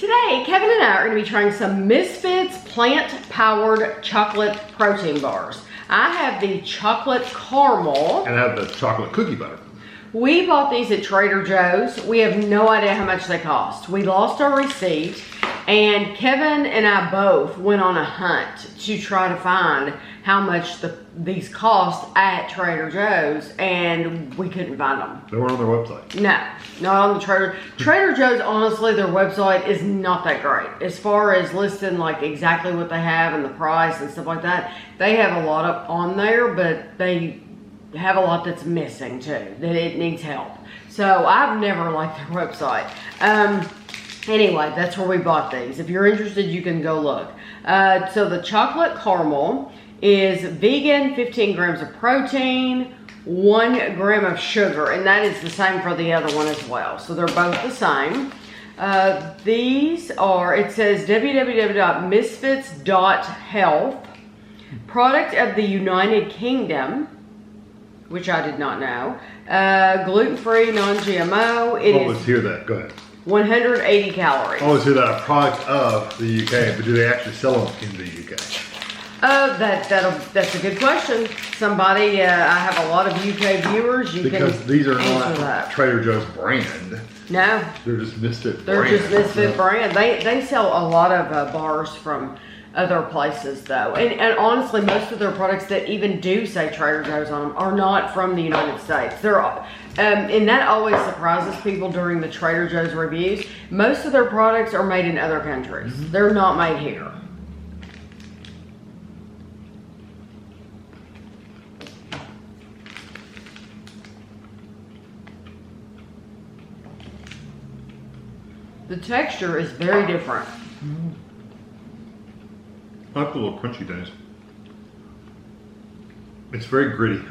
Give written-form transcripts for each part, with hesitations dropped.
Today, Kevin and I are going to be trying some Misfits plant-powered chocolate protein bars. I have the chocolate caramel. And I have the chocolate cookie butter. We bought these at Trader Joe's. We have no idea how much they cost. We lost our receipt, and Kevin and I both went on a hunt to try to find how much these cost at Trader Joe's, and we couldn't find them. They weren't on their website. No, not on the Trader Joe's. Honestly, their website is not that great as far as listing like exactly what they have and the price and stuff like that. They have a lot up on there, but they have a lot that's missing too, that it needs help. So I've never liked their website. Anyway, that's where we bought these. If you're interested, you can go look. So the chocolate caramel is vegan, 15 grams of protein, 1 gram of sugar, and that is the same for the other one as well. So they're both the same. These are, it says www.misfits.health, product of the United Kingdom, which I did not know. Gluten-free, non-GMO. Let's hear that. Go ahead. 180 calories. I always hear that a product of the UK, but do they actually sell them in the UK? That's a good question. Somebody, I have a lot of UK viewers. Because these are not that. Trader Joe's brand. No. They're just Misfit They're brand. just Misfit brand. They sell a lot of bars from other places though. And honestly, most of their products that even do say Trader Joe's on them are not from the United States. They're and that always surprises people during the Trader Joe's reviews. Most of their products are made in other countries. Mm-hmm. They're not made here. The texture is very different. Mm-hmm. I like the little crunchy things. It's very gritty.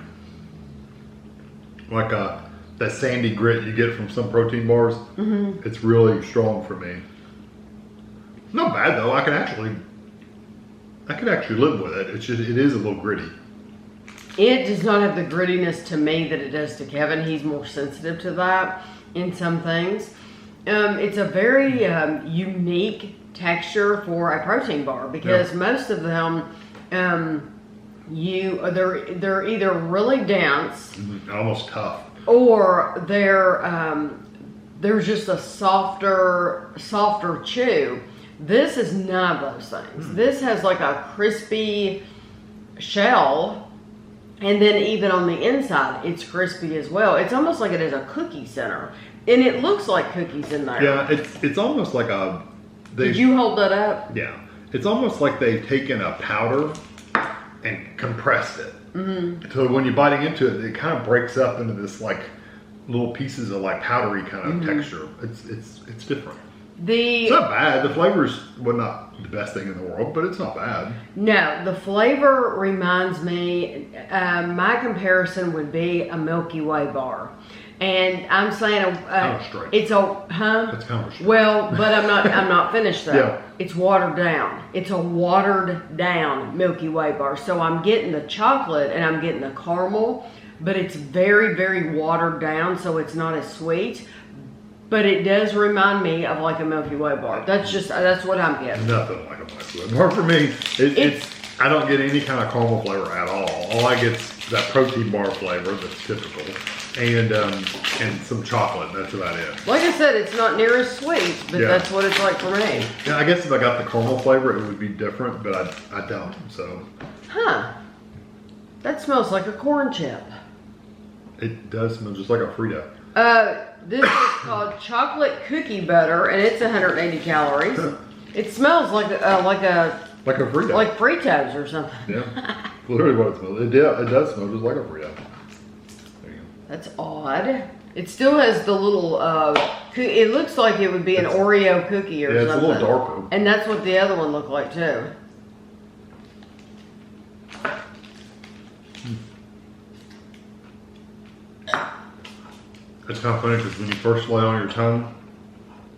Like that sandy grit you get from some protein bars. Mm-hmm. It's really strong for me. Not bad though. I could actually live with it. It's just, it is a little gritty. It does not have the grittiness to me that it does to Kevin. He's more sensitive to that in some things. It's a very unique texture for a protein bar because most of them, they're either really dense, almost tough, or they're just a softer chew. This is none of those things. This has like a crispy shell, and then even on the inside, it's crispy as well. It's almost like it is a cookie center. And it looks like cookies in there. Yeah, it's almost like a... Did you hold that up? Yeah. It's almost like they've taken a powder and compressed it. Mm-hmm. So when you're biting into it, it kind of breaks up into this like little pieces of like powdery kind of texture. It's different. It's not bad. The flavor's not the best thing in the world, but it's not bad. No, the flavor reminds me, my comparison would be a Milky Way bar. And I'm saying it's a That's kind of straight. Well, but I'm not finished though. Yeah. It's watered down. It's a watered down Milky Way bar. So I'm getting the chocolate and I'm getting the caramel, but it's very, very watered down, so it's not as sweet. But it does remind me of like a Milky Way bar. That's what I'm getting. Nothing like a Milky Way bar for me. I don't get any kind of caramel flavor at all. All I get is that protein bar flavor that's typical. And some chocolate. That's about it. Like I said, it's not near as sweet, but that's what it's like for me. Yeah, I guess if I got the caramel flavor, it would be different, but I don't. So. Huh? That smells like a corn chip. It does smell just like a Frito. This is called chocolate cookie butter, and it's 180 calories. It smells like a Frito, like Fritos or something. Yeah, literally what it smells. It does smell just like a Frito. That's odd. It still has the little, it looks like it would be an Oreo cookie or something. Yeah, it's a little darker. And that's what the other one looked like too. It's kind of funny because when you first lay it on your tongue,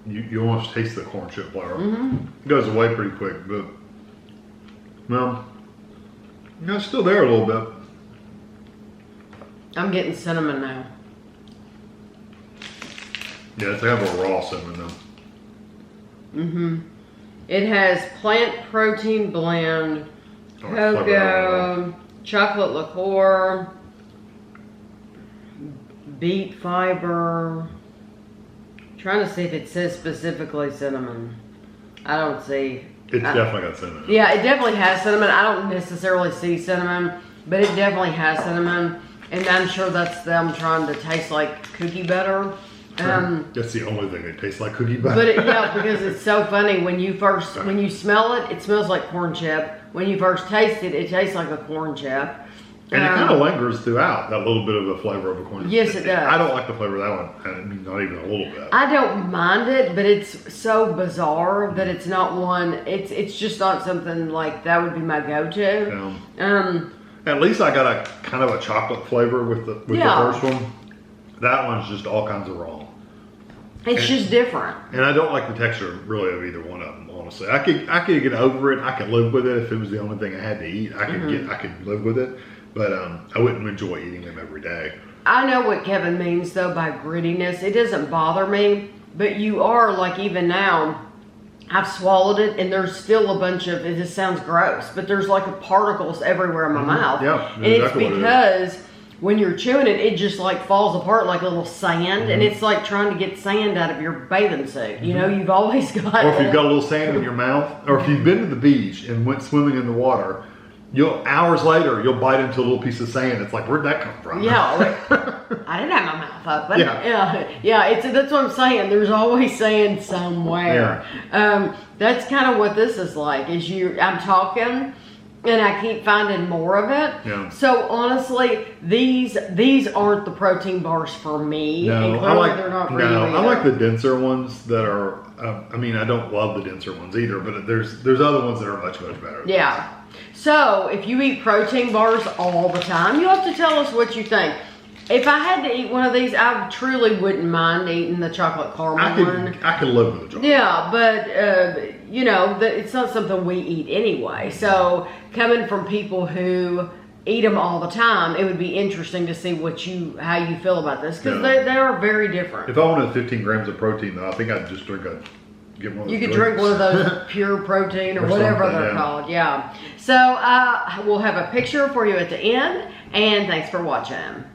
you almost taste the corn chip flavor. Mm-hmm. It goes away pretty quick, but, well, it's still there a little bit. I'm getting cinnamon now. Yeah, it's kind of a raw cinnamon though. It has plant protein blend, cocoa, chocolate liqueur, beet fiber. Trying to see if it says specifically cinnamon. I don't see. It's definitely got cinnamon. Yeah, it definitely has cinnamon. I don't necessarily see cinnamon, but it definitely has cinnamon. And I'm sure that's them trying to taste like cookie butter. That's the only thing that tastes like cookie butter. But yeah, because it's so funny when you smell it, it smells like corn chip. When you first taste it, it tastes like a corn chip. And it kind of lingers throughout, that little bit of the flavor of a corn chip. Yes, it does. I don't like the flavor of that one. I mean, not even a little bit. I don't mind it, but it's so bizarre that it's not one. It's just not something like that would be my go-to. At least I got a kind of a chocolate flavor with the first one. That one's just all kinds of wrong. It's just different. And I don't like the texture really of either one of them, honestly. I could get over it. I could live with it if it was the only thing I had to eat. I could live with it, but I wouldn't enjoy eating them every day. I know what Kevin means though by grittiness. It doesn't bother me, but you are like even now. I've swallowed it and there's still a bunch of, it just sounds gross, but there's like particles everywhere in my mouth. Yeah, and it's because when you're chewing it, it just like falls apart like a little sand, and it's like trying to get sand out of your bathing suit. You know, you've always got. Or if you've got a little sand in your mouth, or if you've been to the beach and went swimming in the water, hours later you'll bite into a little piece of sand. It's like, where'd that come from? Yeah, I didn't have my mouth open. Yeah. That's what I'm saying. There's always sand somewhere. Yeah. That's kind of what this is like. I'm talking. And I keep finding more of it. Yeah. So honestly, these aren't the protein bars for me. No, and clearly they're not for you either. I like the denser ones that are. I mean, I don't love the denser ones either, but there's other ones that are much better. Yeah. So if you eat protein bars all the time, you have to tell us what you think. If I had to eat one of these, I truly wouldn't mind eating the chocolate caramel one. I could live with the chocolate. Yeah, but it's not something we eat anyway. So coming from people who eat them all the time, it would be interesting to see how you feel about this, because they are very different. If I wanted 15 grams of protein, though, I think I'd just get one of those. You could drink one of those pure protein or whatever they're called. Yeah. So we'll have a picture for you at the end, and thanks for watching.